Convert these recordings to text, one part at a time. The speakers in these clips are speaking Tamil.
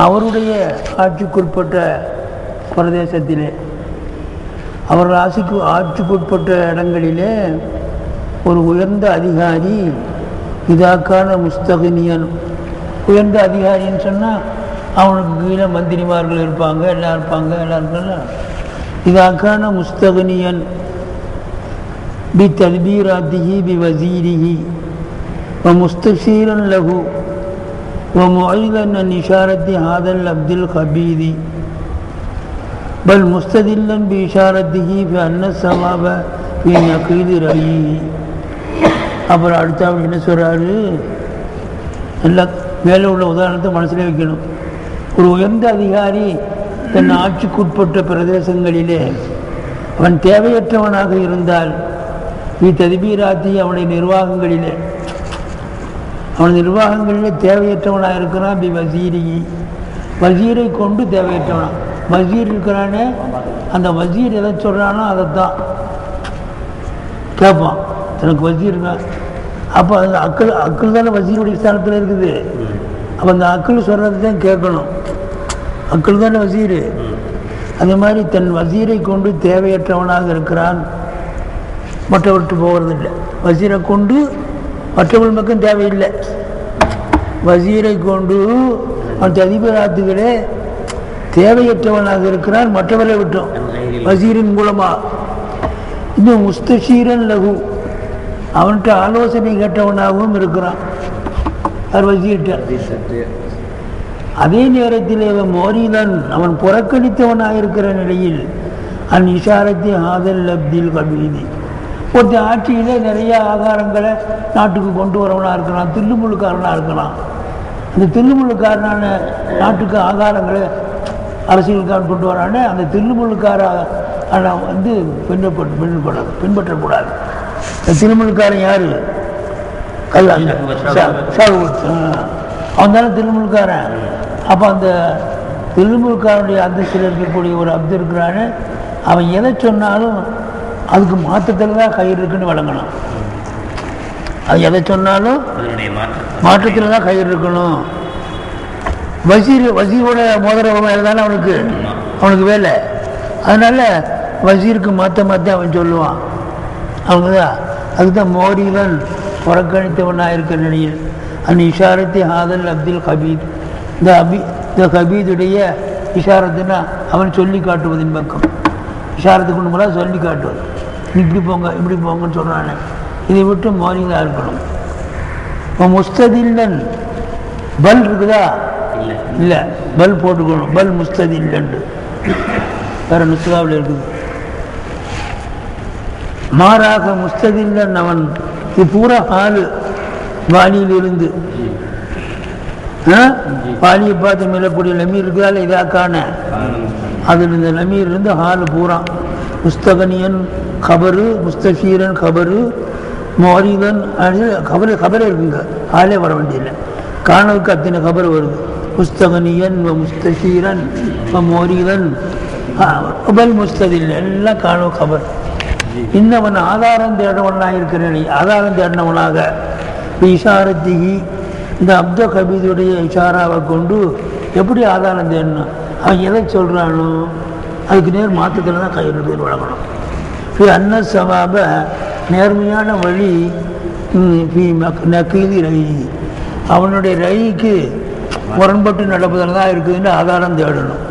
அவருடைய ஆட்சிக்குட்பட்ட பிரதேசத்திலே அவர்கள் ஆட்சிக்குட்பட்ட இடங்களிலே ஒரு உயர்ந்த அதிகாரி இதாக்கான முஸ்தகினியன். உயர்ந்த அதிகாரின்னு சொன்னால் அவனுக்கு கீழே மந்திரிமார்கள் இருப்பாங்க, எல்லாம் இருப்பாங்கல்ல. இதாக்கான முஸ்தகினியன் பி தத்பீராத்திஹி பி வசீரிஹி வ முஸ்தஷீரன் லஹு ومعيدا عن إشارة هذا العبد الخبيث بل مستدلا بإشارته بأن الصواب في نقيض رأيه. அப்புறம் அடுத்த என்ன சொல்கிறாரு, எல்லாம் மேலே உள்ள உதாரணத்தை மனசில் வைக்கணும். ஒரு உயர்ந்த அதிகாரி தன் ஆட்சிக்குட்பட்ட பிரதேசங்களிலே அவன் தேவையற்றவனாக இருந்தால் ததிபீராத்தி அவனுடைய நிர்வாகங்களிலே தேவையற்றவனாக இருக்கிறான். பி வசீரி வசீரை கொண்டு தேவையற்றவனான். வசீர் இருக்கிறானே, அந்த வசீர் எதை சொல்கிறானோ அதைத்தான் கேட்பான். தனக்கு வசீர் அப்போ அந்த அக்கள் தானே வசீருடைய ஸ்தானத்தில் இருக்குது. அப்போ அந்த அக்கள் சொல்கிறது தான் கேட்கணும். அக்கள் தானே வசீர். அதே மாதிரி தன் வசீரை கொண்டு தேவையற்றவனாக இருக்கிறான், மற்றவர்கிட்ட போகிறதில்லை. வசீரை கொண்டு மற்றவர்கள் பக்கம் தேவையில்லை. வசீரை கொண்டு அவன் அதிபராத்துகளே தேவையற்றவனாக இருக்கிறான், மற்றவரை விட்டோம் வசீரின் மூலமாக. இன்னும் முஸ்தஷீரன் லகு அவன்கிட்ட ஆலோசனை கேட்டவனாகவும் இருக்கிறான் வசீர்கிட்ட. அதே நேரத்தில் அவன் மோரிதான் அவன் புறக்கணித்தவனாக இருக்கிற நிலையில் அன் இஷாரத்தி ஆதல் அப்தில் கபீதி. ஒருத்தர் ஆட்சியிலே நிறைய ஆகாரங்களை நாட்டுக்கு கொண்டு வரவனாக இருக்கிறான், தில்லுமுள்ளுக்காரனாக இருக்கிறான். அந்த தில்லுமுள்ளுக்காரனான நாட்டுக்கு ஆகாரங்களை அரசியலுக்காரன் கொண்டு வரானே, அந்த தில்லுமுள்ளுக்கார வந்து பின்பற்றக்கூடாது. இந்த தில்லுமுள்ளுக்காரன் யார்? அவன் தானே தில்லுமுள்ளுக்காரன். அப்போ அந்த தில்லுமுள்ளுக்காரனுடைய அந்தஸ்தில் இருக்கக்கூடிய ஒரு அப்து இருக்கிறானே, அவன் எதை சொன்னாலும் அதுக்கு மாற்றத்தில் தான் கயிறு இருக்குன்னு வழங்கணும். அது எதை சொன்னாலும் மாற்றத்தில் தான் கயிறு இருக்கணும். வசீரோட மோதிர வேலை தானே அவனுக்கு வேலை. அதனால வசீருக்கு மாற்ற அவன் சொல்லுவான். அவங்க தான் அதுதான் மோரிலன் புறக்கணித்தவனாக இருக்கிற நிலையில் அந்த இஷாரத்தை ஆதல் அப்துல் கபீத். இந்த கபீதுடைய இஷாரத்துனா அவன் சொல்லி காட்டுவதின் பக்கம். இஷாரத்துக்கு கொண்டு போல சொல்லி காட்டுவது, இப்படி போங்க இப்படி போங்கன்னு சொல்கிறானே, இதை விட்டு மோரிதான் இருக்கணும். இப்போ முஸ்ததில்லன் பல் இருக்குதா? இல்லை, பல் போட்டுக்கணும். பல் முஸ்ததில்லன் வேற நுஸ்காவில் இருக்குது. மாறாக முஸ்ததில்லன் அவன் இது பூரா ஹாலு வாலியிலிருந்து வாலியை பார்த்து மேலக்கூடிய லமீர் இருக்குதால இதாக்கான அதில் இந்த லமீர் இருந்து ஹாலு பூரா. முஸ்தகனியன் கபரு, முஸ்தஷீரன் கபரு, மோரிதன் கபரே இருக்குங்க. ஆளே வர வேண்டியதில்லை. காணவுக்கு அத்தனை கபர் வருது. முஸ்தகனியன் முஸ்தஷீரன் மோரிதன் பல் முஸ்ததில் எல்லாம் காணவு கபர். இன்னவன் ஆதாரம் தேடவனாக இருக்கிறேன். ஆதாரம் தேடினவனாக இஷாரத்திகி இந்த அப்த கபீதுடைய இஷாராவை கொண்டு எப்படி ஆதாரம் தேடணும்? அவன் எதை சொல்கிறானோ அதுக்கு நேர் மாற்றத்தில் தான் கயிறு வழங்கணும். அன்ன சவாப நேர்மையான வழி நக்கீதி ரயி அவனுடைய ரயிக்கு முரண்பட்டு நடப்பதில் தான் இருக்குதுன்னு ஆதாரம் தேடணும்.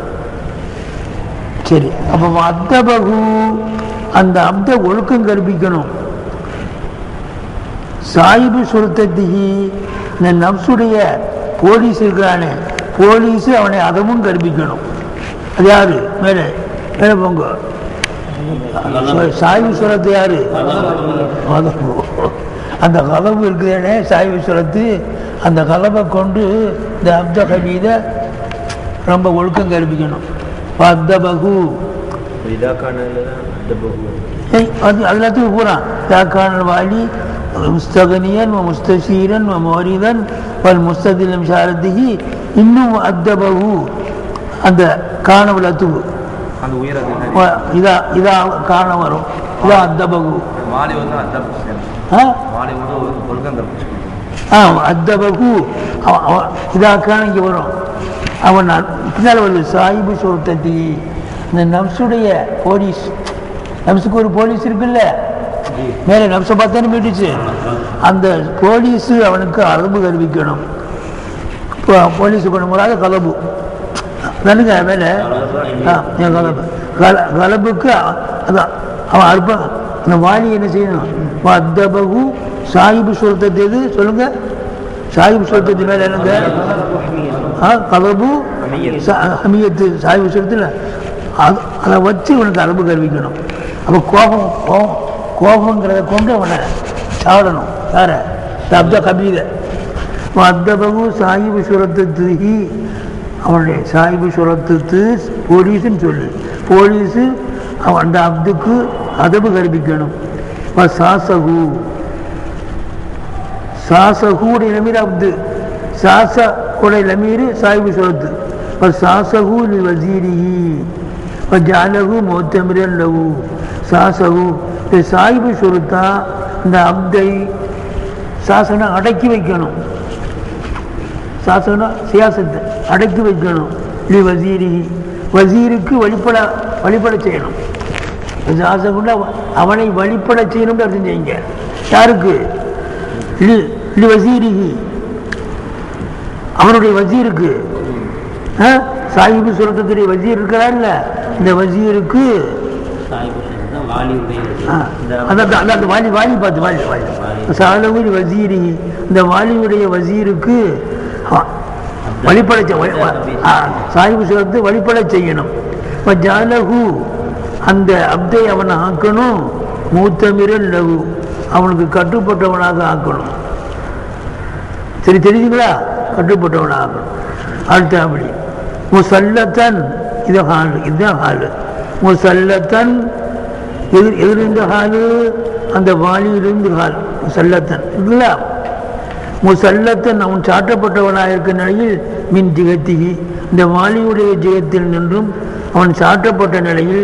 சரி, அப்போ அத்தபகு அந்த அப்த ஒழுக்கம் கற்பிக்கணும். சாயிபு சுருத்தத்திகி இந்த நப்சுடைய போலீஸ் இருக்கிறானே, போலீஸு அவனை அதமும் கற்பிக்கணும். அது யாரு? மேலே மேலே போங்க. சாய்வு சுரத்து யாரு? அந்த கதவு இருக்குதானே சாய்வு சுரத்து, அந்த கதவை கொண்டு இந்த அப்த கபீத ரொம்ப ஒழுக்கம் கற்பிக்கணும். அத்தபகு அது எல்லாத்துக்கும் பூரா தாக்கான வாலி முஸ்தகனியன் முஸ்தஷீரன் மோரிதன் பல் முஸ்ததிலம் சாரதிகி. இன்னும் அத்தபகு அந்த காணவலத்துக்கு இதா காரணம் வரும். இதான் அத்தபகு. அத்தபகு இதாக்கான இங்கே வரும். அவன் பின்னால் வருது சாயிபு சொர்த்தத்தி, இந்த நம்சுடைய போலீஸ், நம்சுக்கு ஒரு போலீஸ் இருக்குல்ல, மேலே நம்சை பார்த்தானே போயிடுச்சு, அந்த போலீஸு அவனுக்கு அரபு கற்பிக்கணும். இப்போ போலீஸு கொண்டு போகாத கலபு தானுங்க மேலே கலபுக்கு அதான் அவன் அற்ப அந்த வாலி என்ன செய்யணும். அத்தபகு சாயிபு சொர்த்தத்து எது சொல்லுங்க, சாயிபு சொர்த்தத்து மேலே என்னங்க கலபு ஹமியத்து சாயிபு சொர்த்தில் அதை வச்சு இவனுக்கு அரபு கற்பிக்கணும். அப்போ கோபங்கிறத கொண்டு அவனை சாடணும். யார அப்த கபீத அத்தபகு சாயிபு சுரத்து, அவனுடைய சாயிபு சுரத்து போலீஸுன்னு சொல்லு, போலீஸு அவன் அந்த அப்துக்கு அதபு கற்பிக்கணும். சாசகு, சாசகுடைய லமீர் அப்து, சாச உடைய லமீர் சாயிபு சுரத்து. சாசகு லி வசீரிஹி ஜாலகு மோத்தமிரன் லகு. சாசகு சாயிபு சுருத்தா இந்த அப்தை சாசனை அடக்கி வைக்கணும். சாசனா சியாசத்தை அடக்கி வைக்கணும். லி வசீரி, வசீருக்கு வழிபட செய்யணும். சாசகுன்னா அவனை வழிபட செய்யணும்னு அர்த்தம் செய்யுங்க. யாருக்கு? லி வசீரிஹி, அவனுடைய வசீருக்கு. சாயிபு சுரத்துடைய வசீர் இருக்கிறான்ல, இந்த வசீருக்கு அந்த வாலி பார்த்து சாலவுல் வசீரி, இந்த வாலியுடைய வசீருக்கு வழிபட சாயிபு சுரத்து வழிபட செய்யணும். ஜாலகு, அந்த அப்தை அவனை ஆக்கணும். மூத்தமிரல் லகு, அவனுக்கு கட்டுப்பட்டவனாக ஆக்கணும். சரி தெரியுதுங்களா? கட்டுப்பட்டவனாக ஆக்கணும். அடுத்த அப்படி முசல்லத்தன், இது ஹாலு, இதுதான் ஹாலு. முசல்லத்தன் எதிர்ந்த ஹாலு, அந்த வாலியிலிருந்து ஹால் முசல்லத்தன் இருக்குல்ல. முசல்லத்தன் அவன் சாட்டப்பட்டவனாக இருக்கிற நிலையில் மின் ஜிகத்திகி, இந்த வாலியுடைய ஜிகத்தில் நின்றும் அவன் சாட்டப்பட்ட நிலையில்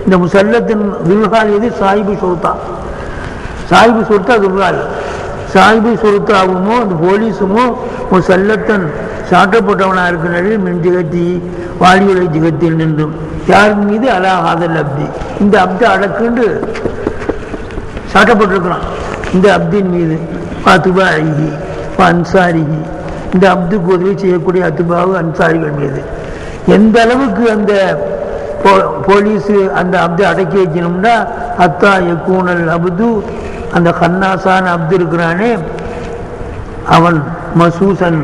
இந்த முசல்லத்தின் துல்ஹால் எது? சாயிபு சுருத்தா. சாயிபு சுருத்தா துல்ஹால். சாயிபு சுருத்தாவுமோ அந்த போலீஸுமோ முசல்லத்தன் சாட்டப்பட்டவனாக இருக்கிற நிலையில் மின் ஜிகத்தி, வாலியுடைய ஜிகத்தில் நின்றும் யாரின் மீது அலாஹாதல் அப்தி, இந்த அப்தை அடக்குண்டு சாட்டப்பட்டிருக்கிறான் இந்த அப்தின் மீது. அத்துபாஹி அன்சாரிஹி, இந்த அப்துக்கு உதவி செய்யக்கூடிய அத்துபாவு அன்சாரிகள் மீது. எந்த அளவுக்கு அந்த போலீஸு அந்த அப்தை அடக்கி வைக்கணும்னா, அத்தா யக்கூனல் அப்து, அந்த கன்னாசான அப்து இருக்கிறானே அவன் மசூசன்,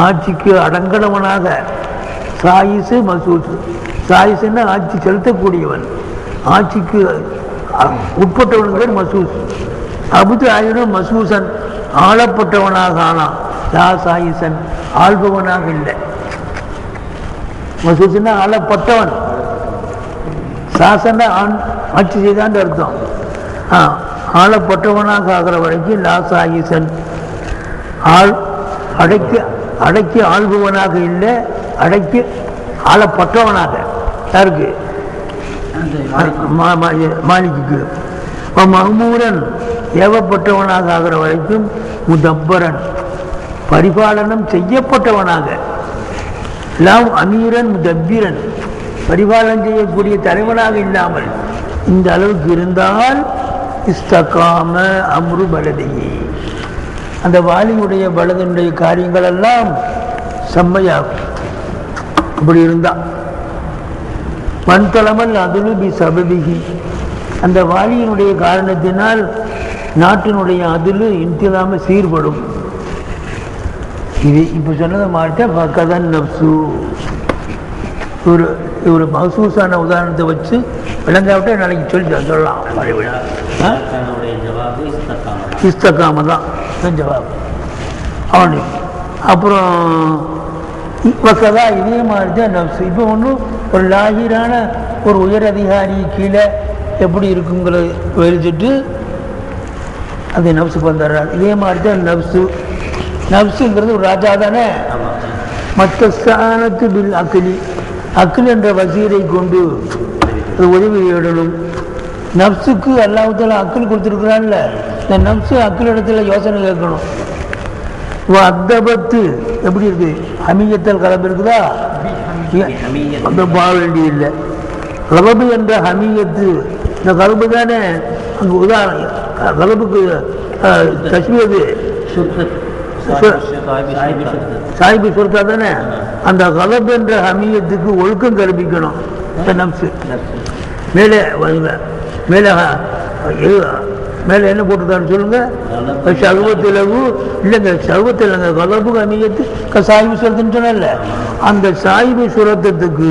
ஆட்சிக்கு அடங்கடவனாக. சாயிசு மசூசு, சாயிசுன்னா ஆட்சி செலுத்தக்கூடியவன், ஆட்சிக்கு உட்பட்டவனுக்கு மசூஸ். அபுது ஆயினும் மசூசன், ஆளப்பட்டவனாக ஆனான். லா சாயிசன், ஆள்பவனாக இல்லை. மசூசன்னா ஆளப்பட்டவன், சாசன்னா ஆட்சி செய்தான் அர்த்தம். ஆளப்பட்டவனாக ஆகிற வரைக்கும் லா சாயிசன், அடக்கி ஆள்பவனாக இல்லை, அடக்கி ஆளப்பட்டவனாக. யாருக்கு? மாலிக்கு. மஹ்மூரன், ஏவப்பட்டவனாக ஆகிற வரைக்கும் முதப்பரன், பரிபாலனம் செய்யப்பட்டவனாக. லாம் அமீரன் முதப்பிரன், பரிபாலனம் செய்யக்கூடிய தலைவனாக இல்லாமல் இந்த அளவுக்கு இருந்தால் இஸ்தகாம அம்ரு பலதையே, அந்த வாலியுடைய பலதனுடைய காரியங்கள் எல்லாம் செம்மையாகும். அப்படி இருந்தால் மண்தளமல் அதுலு பி சபபிகி, அந்த வாலியினுடைய காரணத்தினால் நாட்டினுடைய அதில் இன்றில்லாமல் சீர்படும். இது இப்போ சொன்னதை மாட்ட பக்கதன் நப்சு. ஒரு மசூசான உதாரணத்தை வச்சு விளங்காவிட்ட நாளைக்கு சொல்லலாம். இஸ்தகாம தான் ஜவாப் அவனு. அப்புறம் கதா இதே மாதிரி தான் நப்சு. இப்போ ஒன்றும் ஒரு லாகிரான ஒரு உயர் அதிகாரி கீழே எப்படி இருக்குங்கிறத வெளிச்சிட்டு அந்த நப்சு வந்துடுறாரு. இதே மாதிரி தான் நப்சு. நப்சுங்கிறது ஒரு ராஜா தானே. மற்ற ஸ்தானத்து பில் அக்கிலி, அக்கில் என்ற வசீரை கொண்டு உதவி தேடணும். நப்சுக்கு அல்லாஹ்வுத்தாலா அக்கில் கொடுத்துருக்குறான்ல, இந்த நப்சு அக்கில் இடத்துல யோசனை கேட்கணும். அத்தபத்து எப்படி இருக்கு? ஹமியத்தல் கலப்பு இருக்குதா? அந்த போக வேண்டியதில்லை. கலப்பு என்ற ஹமியத்து இந்த கலப்பு தானே அங்கே உதாரணம். கலப்புக்கு தஸ்மியது சாய்பு சுரத்தா தானே. அந்த கலப்பு என்ற ஹமியத்துக்கு ஒழுக்கம் கற்பிக்கணும். நப்சு மேலே மேலே மேலே என்ன போட்டுருக்கான்னு சொல்லுங்க. சர்வத்திலவு இல்லைங்க, சர்வத்தில் இல்லைங்க, கலப்பு ஹமியத்து சாய்பு சுரத்துன்னு சொன்னல. அந்த சாய்பு சுரத்தத்துக்கு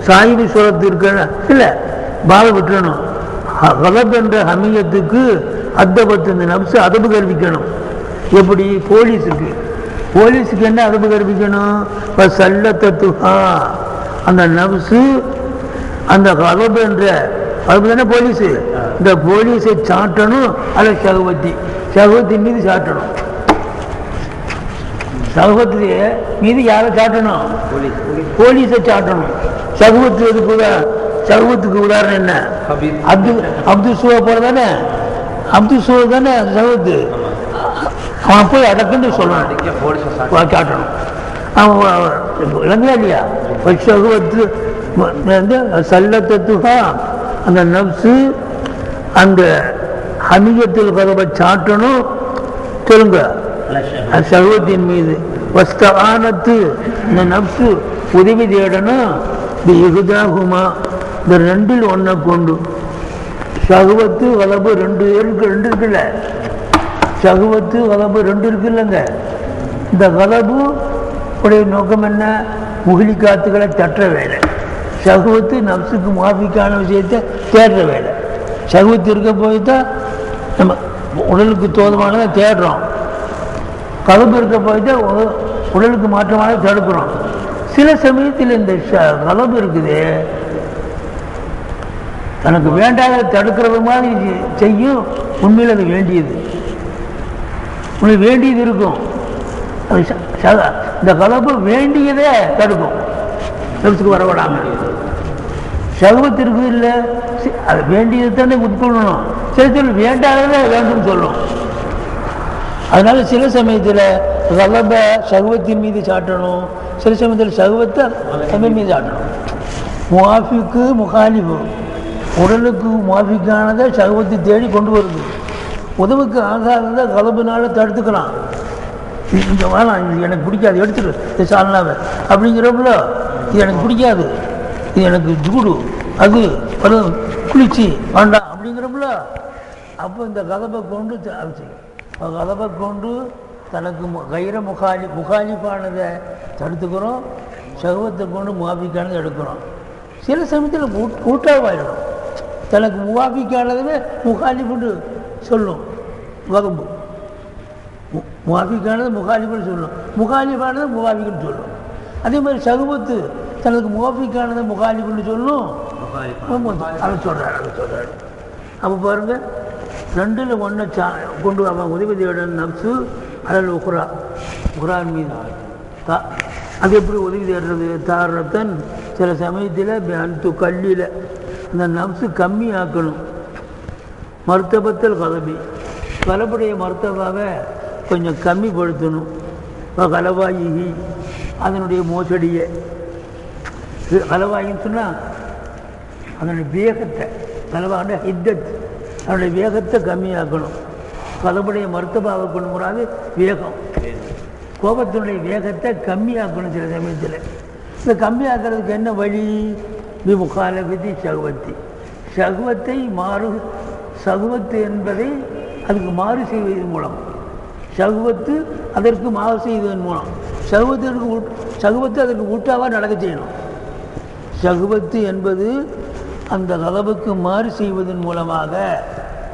சாய்பு சுரத்து இருக்க இல்லை பாவை விட்டுறணும். கலப் என்ற ஹமியத்துக்கு அத்தபத்து இந்த நப்சு அதப்பு கற்பிக்கணும். எப்படி? போலீஸுக்கு என்ன அதப்பு கற்பிக்கணும்? இப்போ சல்லத்துஹா அந்த நப்சு அந்த கலப் என்ற கலப்பு தானே போலீஸு. இந்த போலீஸை சாட்டணும். அதை சகவத்தின் மீது சாட்டணும். சகவத்து மீது யாரை சாட்டணும்? போலீஸை சாட்டணும். சகவத்துக்கு உதாரணம் என்ன? அப்துல் சுவா போல தானே. அப்துல் சுவா தானே சகவத்து. அவன் போய் அடக்குன்னு சொல்லணும், சாட்டணும். அவன் இளமையா இல்லையா? சகவத்து சல்லத்துஹா அந்த நப்சு அந்த ஹமியத்தில் கலபை சாட்டணும். சொல்லுங்க. சகவத்தின் மீது வஸ்தானத்து இந்த நப்சு உதவி தேடணும். இகுதாகுமா இந்த ரெண்டில் ஒன்றை கொண்டு சகுவத்து கலப்பு ரெண்டு இருக்குல்ல. சகுவத்து கலப்பு ரெண்டு இருக்குல்லங்க. இந்த கலப்பு உடைய நோக்கம் என்ன? முகிலி காத்துக்களை தட்டுற வேலை. சகுவத்து நப்சுக்கு மாஃபிக்கான விஷயத்தை தேடுற வேலை. சகுவத்து இருக்க போய் தான் நம்ம உடலுக்கு தோதமானதை தேடுறோம். கலப்பு இருக்க போயிட்டு உடலுக்கு மாற்றமானதை தடுக்கிறோம். சில சமயத்தில் இந்த கலப்பு இருக்குது தனக்கு வேண்டாத தடுக்கிறது மாதிரி செய்யும். உண்மையில் அது வேண்டியது உங்களுக்கு வேண்டியது இருக்கும். இந்த கலப்பு வேண்டியதே தடுக்கும். நப்சுக்கு வரவிடாமல் சகவத்து இருக்குது இல்லை, அது வேண்டியது தானே உட்கொள்ளணும். சில சொல்லி வேண்டாததே வேண்டும் சொல்லும். அதனால சில சமயத்தில் கலப்பை சகவத்தின் மீது சாட்டணும். சில சமயத்தில் சகவத்தை தமிழ் மீது சாட்டணும். முவாஃபிக்கு முகாலிபு உடலுக்கு முவாஃபிக்கானதை சகவத்தை தேடி கொண்டு வருது. உதவுக்கு ஆகாததை கலப்புனால தடுத்துக்கலாம். இந்த வேணாம், இது எனக்கு பிடிக்காது, எடுத்துடு இது சால்னாவை அப்படிங்கிறப்பல இது எனக்கு பிடிக்காது, இது எனக்கு ஜூடு, அது குளிச்சு வேண்டாம் அப்படிங்கிறப்பல அப்போ இந்த கலப்பை கொண்டு கலப்பை கொண்டு தனக்கு கைர முகாலிஃபானதை தடுத்துக்கிறோம். சகவத்தை கொண்டு முவாஃபிக்கானதை எடுக்கிறோம். சில சமயத்தில் கூட்டாவாயிடும். தனக்கு முவாஃபிக்கானதுமே முகாலிஃபுன்னு சொல்லும். வகுப்பு முவாஃபிக்கானது முகாலிஃபுன்னு சொல்லும், முகாலிஃபானது முவாஃபிக்குன்னு சொல்லும். அதே மாதிரி சகவத்து தனக்கு முவாஃபிக்கானதை முகாலிஃபுன்னு சொல்லும். அதை சொல்கிறாரு. அப்போ பாருங்கள், ரெண்டில் ஒன்றை கொண்டு அவன் உதவி தேடன் நப்சு அதில் உக்ரான் மீது அது எப்படி உதவி தேடுறது? தாரத்தன் சில சமயத்தில் அந்த கல்லில் அந்த நப்சு கம்மி ஆக்கணும். மருத்தபத்தில் கலப்புடைய மருத்தபாவை கொஞ்சம் கம்மிப்படுத்தணும். கலவாயி அதனுடைய மோசடியை கலவாயின்னு சொன்னால் அதனுடைய வேகத்தை கலவாண்ட ஹித்தத் அதனுடைய வேகத்தை கம்மியாக்கணும். கலப்புடைய மருத்துவபாவை கொண்டு போறாது வேகம், கோபத்தினுடைய வேகத்தை கம்மியாக்கணும். சில சமயத்தில் இந்த கம்மியாக்குறதுக்கு என்ன வழி? முகாலபதி சகுவத்தை சகுவத்து என்பதை அதுக்கு மாறு செய்வதன் மூலம், சகுவத்து அதற்கு மாறு செய்வதன் மூலம், சகுவத்து அதற்கு ஊட்டாவாக நடக்க செய்யணும். சகுவத்து என்பது அந்த கலவுக்கு மாறு செய்வதன் மூலமாக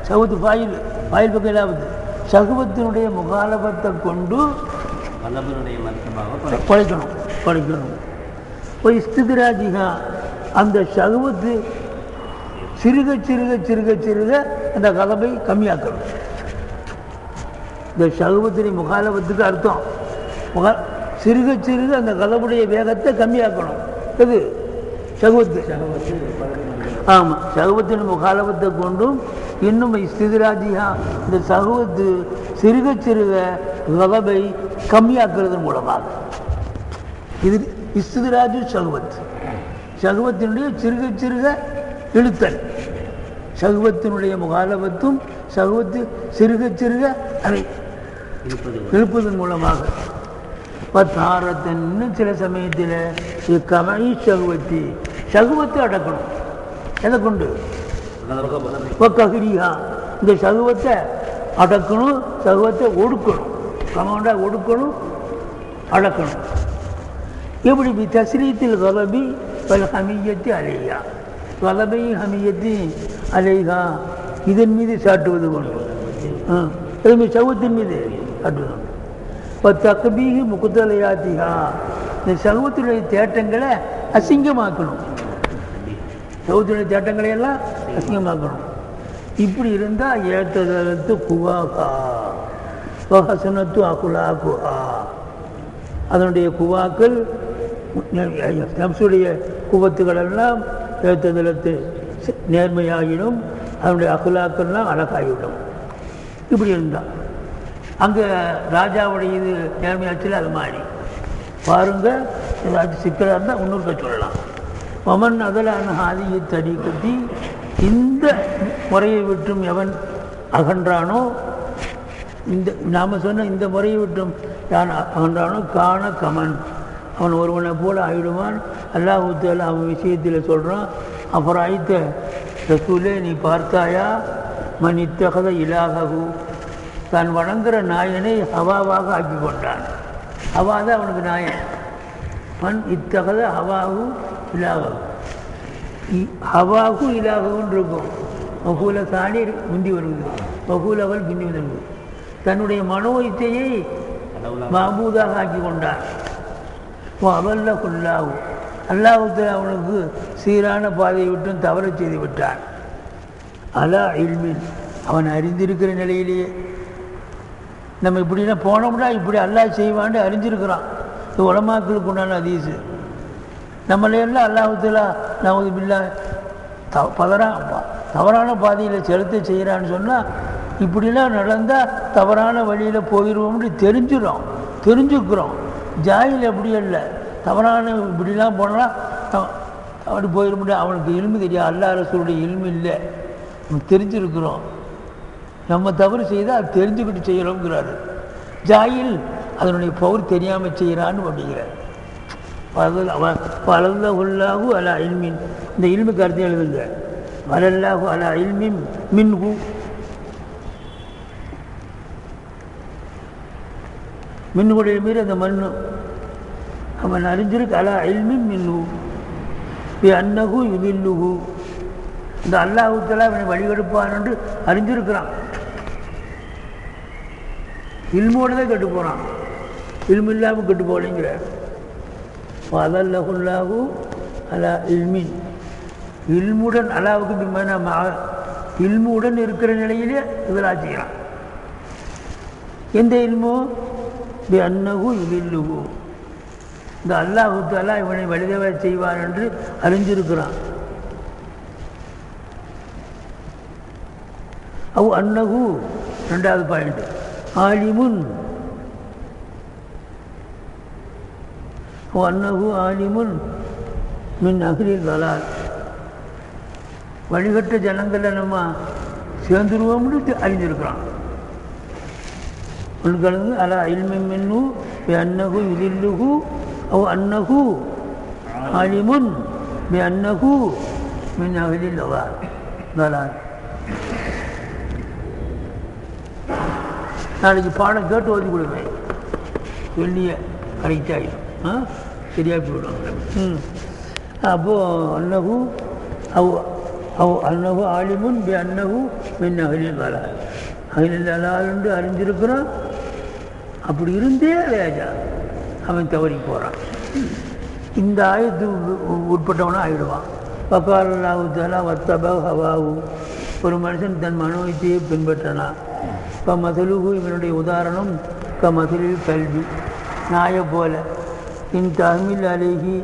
சகுவத்து பாயில் பக்கம் இல்லாவது சகுவத்தினுடைய முகாலபத்தை கொண்டு படைக்கணும். இப்போ இஸ்திராஜிகா அந்த சகுவத்து சிறுக சிறுக சிறுக சிறுக அந்த கலவை கம்மியாக்கணும். இந்த சகுவத்தினுடைய முகாலபத்துக்கு அர்த்தம் சிறுக சிறுக அந்த கலவுடைய வேகத்தை கம்மியாக்கணும். எது? சகுவத்து. ஆமாம், சகுவத்தின் முகாலபத்தை கொண்டும் இன்னும் இஸ்திதிராஜியா இந்த சகுவத்து சிறுக சிறுக கலபை கம்மியாக்குறதன் மூலமாக. இது இஸ்திதிராஜு சகுவத், சகுவத்தினுடைய சிறுக சிறுக இழுத்தல், சகுவத்தினுடைய முகாலபத்தும் சகுவத்து சிறுக சிறுக அதை இழுப்பதன் மூலமாக. பத்தாரத்தின் சில சமயத்தில் கமை சகுவத்தி, சகுவத்தை அடக்கணும். எதை கொண்டு? ககிரியா, இந்த சகுவத்தை அடக்கணும், சகுவத்தை ஒடுக்கணும். கமாண்டா ஒடுக்கணும், அடக்கணும். எப்படி தஸ்ரீத்தில் கலபி பல் ஹமியத்தி அலையா, கலபை ஹமியத்தி அலைகா, இதன் மீது சாட்டுவது கொண்டு, எதுவுமே சகுவத்தின் மீது சாட்டுவது. இப்போ தக்கபீகி முக்குத்தலையாத்திகா, இந்த சகுவத்தினுடைய தேட்டங்களை அசிங்கமாக்கணும், சகுவத்தினுடைய தேட்டங்களை எல்லாம் அசிங்கமாக்கணும். இப்படி இருந்தால் ஏற்றதற்கு குவாகா வஹசனத்து அகுலாகுஹா, அதனுடைய குவாக்கள் நப்சுடைய குவத்துக்களெல்லாம் ஏற்றதற்கு நேர்மையாகிடும், அதனுடைய அகுலாக்கள்லாம் அழகாகிவிடும். இப்படி இருந்தால் அங்கே ராஜாவுடைய இது நேர்மையாச்சில் அது மாறி பாருங்க. ஏதாச்சும் சிக்கலாக இருந்தால் இன்னொருக்க சொல்லலாம். மமன் அதலான ஆதியை தடி கட்டி, இந்த முறையை விட்டும் எவன் அகன்றானோ, இந்த நாம் சொன்ன இந்த முறையை விட்டும் யான் அகன்றானோ காண கமன், அவன் ஒருவனை போல ஆயிடுவான். அல்லாஹ் தஆலா அவன் விஷயத்தில் சொல்கிறான், அப்புறம் ஆயித்த ரசூலே நீ பார்த்தாயா, மன் இத்தகத இலாககு, தான் வணங்குற நாயனை ஹவாவாக ஆக்கி கொண்டான். ஹவா தான் அவனுக்கு நாயன். மன் இத்தகத ஹவாகு இலாககு, ஹவாகு இலாகவுன்னு இருக்கும். மகூல சாணி முந்தி வருவது, மகூலவல் பிந்தி வருவது. தன்னுடைய மனோ இச்சையை மஹ்பூதாக ஆக்கி கொண்டான். அவல்ல குல்லாஹு, அல்லாஹ்வுக்கு அவனுக்கு சீரான பாதையை விட்டும் தவறு செய்து விட்டான். அலா இல்மின், அவன் அறிந்திருக்கிற நிலையிலேயே. நம்ம இப்படின்னா போனோம்னா இப்படி அல்லாஹ் செய்வான்னு அறிஞ்சிருக்கிறான். இது உலமாக்களுக்கு உண்டான ஹதீஸு. நம்மளையெல்லாம் அல்லாஹ்வுத்தால நவுது பில்லா தவறான பாதையில் செலுத்த செய்கிறான்னு சொன்னால், இப்படிலாம் நடந்தால் தவறான வழியில் போயிடுவோம்னு தெரிஞ்சுக்கிறோம். ஜாயில் அப்படி இல்லை, தவறான இப்படிலாம் போனால் அப்படி போயிட முடியாது. அவனுக்கு இல்மு தெரியாது, அல்லாஹ் ரசூலுடைய இல்மு இல்லை, தெரிஞ்சிருக்கிறோம். நம்ம தவறு செய்தால் அது தெரிஞ்சுக்கிட்டு செய்கிறோங்கிறாரு. ஜாயில் அதனுடைய பவர் தெரியாமல் செய்கிறான்னு அப்படிங்கிறார். வலல்லாஹு அலா இல்மின், இந்த இல்மு கருத்தை எழுதுங்க. வலல்லாஹு அலா இல்மின் மின்ஹு, மின்னுடைய மீறி அந்த மண்ணு அவன் அறிஞ்சிருக்கு. அலா இல்மின் மின்ஹு பி அன்னஹு யுதில்லுஹு, இந்த அல்லாஹ் தஆலா அவனை வழிகெடுப்பான் என்று அறிஞ்சிருக்கிறான். இல்மோடு தான் கெட்டு போகிறான், இல்மு இல்லாமல் கெட்டு போகலைங்கிறார். அதல்லஹுல்லாஹு அலா இல்மின், இல்முடன் அல்லாவுக்கு பின்னா இல்முடன் இருக்கிற நிலையிலே இதெல்லாம் செய்கிறான். எந்த இல்மோ பி அன்னஹு யுதில்லுஹு, இந்த அல்லாஹ் தஆலா இவனை வழிதவ செய்வான் என்று அறிஞ்சிருக்கிறான். அவ் அன்னஹு, ரெண்டாவது பாயிண்ட், ஆலிமுன், அன்னஹு ஆலிமுன் மின் அஹ்லில் தலால், வழிகட்ட ஜனங்களில் நம்ம சேர்ந்துருவோம்னு அறிஞ்சிருக்கிறான். உள்கலந்து அலா இல்மின் மின்ஹு பி அன்னஹு யுதில்லுஹு அவ் அன்னஹு ஆலிமுன் பி அன்னஹு மின் அஹ்லில் தலால். நாளைக்கு பாடம் கேட்டு ஓதி கொடுப்பேன், சொல்லிய கரெக்டாகிடும், சரியாக போயிடும். அப்போது அன்னஹு அன்னஹு ஆலிமுன் பி அன்னஹு மின் அஹ்லில் தலால், அஹ்லில் தலால் என்று அறிஞ்சிருக்கிறான். அப்படி இருந்தே வேஜா அவன் தவறி போகிறான். இந்த ஆயத்து உட்பட்டவனாக ஆகிடுவான். வக்கால அல்லாஹு தஆலா வத்தபா ஹவாஹு, ஒரு மனுஷன் தன் மனோயித்தையை பின்பற்றினான். இப்போ மதலுகு, இவனுடைய உதாரணம் மதலில் கல்வி, நாயை போல. இன் தஹ்மில் அலைஹி,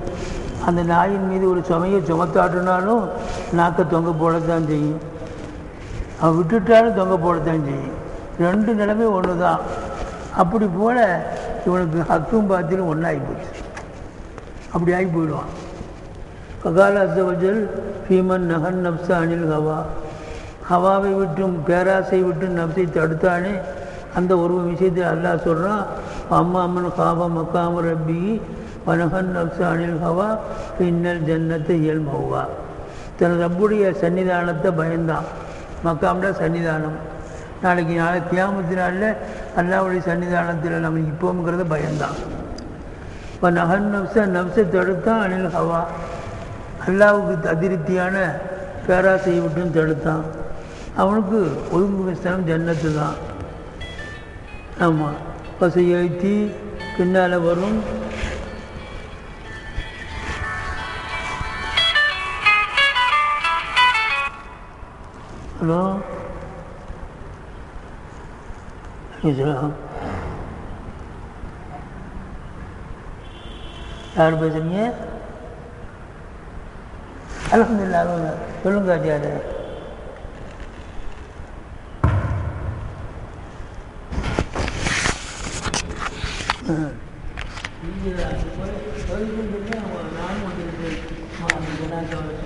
அந்த நாயின் மீது ஒரு சுமையை சுமத்தாட்டினாலும் நாக்கை தொங்க போடத்தான் செய்யும். அவன் விட்டுட்டாலும் தொங்க போடத்தான் செய்யும். ரெண்டு நிலைமை ஒன்று தான். அப்படி போல் இவனுக்கு ஹக்கும் பாத்திலும் ஒன்றாகி போச்சு. அப்படி ஆகி போயிடுவான். ககால அசவஜல் ஃபீமன் நகன் நப்சா அனில் ஹவா, ஹவாவை விட்டும் பேராசை விட்டும் நப்சை தடுத்தானே அந்த ஒரு விஷயத்தை அல்லாஹ் சொல்கிறான். அம்மா அம்மன் காபா மக்காம ரப்பி வனகன் நப்சா அனில் ஹவா பின்னல் ஜன்னத்தை இயல் மௌவா. தன் ரப்புடைய சன்னிதானத்தை பயந்தான். மக்காம்னா சன்னிதானம். நாளைக்கு கியாமத்தினால அல்லாஹ்வுடைய சன்னிதானத்தில் நம்ம இப்போங்கிறத பயந்தான். இப்போ நகன் நப்சை தடுத்தான். அனில் ஹவா, அல்லாவுக்கு அதிருப்தியான பேராசையை விட்டும் தடுத்தான். அவனுக்கு ஒழுங்கு ஸ்தலம் ஜன்னத்து தான். ஆமாம், பசை எழுத்தி பின்னால் வரும். ஹலோ, யார் பேசுறீங்க? அல்ஹம்துலில்லாஹ். சொல்லுங்க ஆச்சாரு. நானும்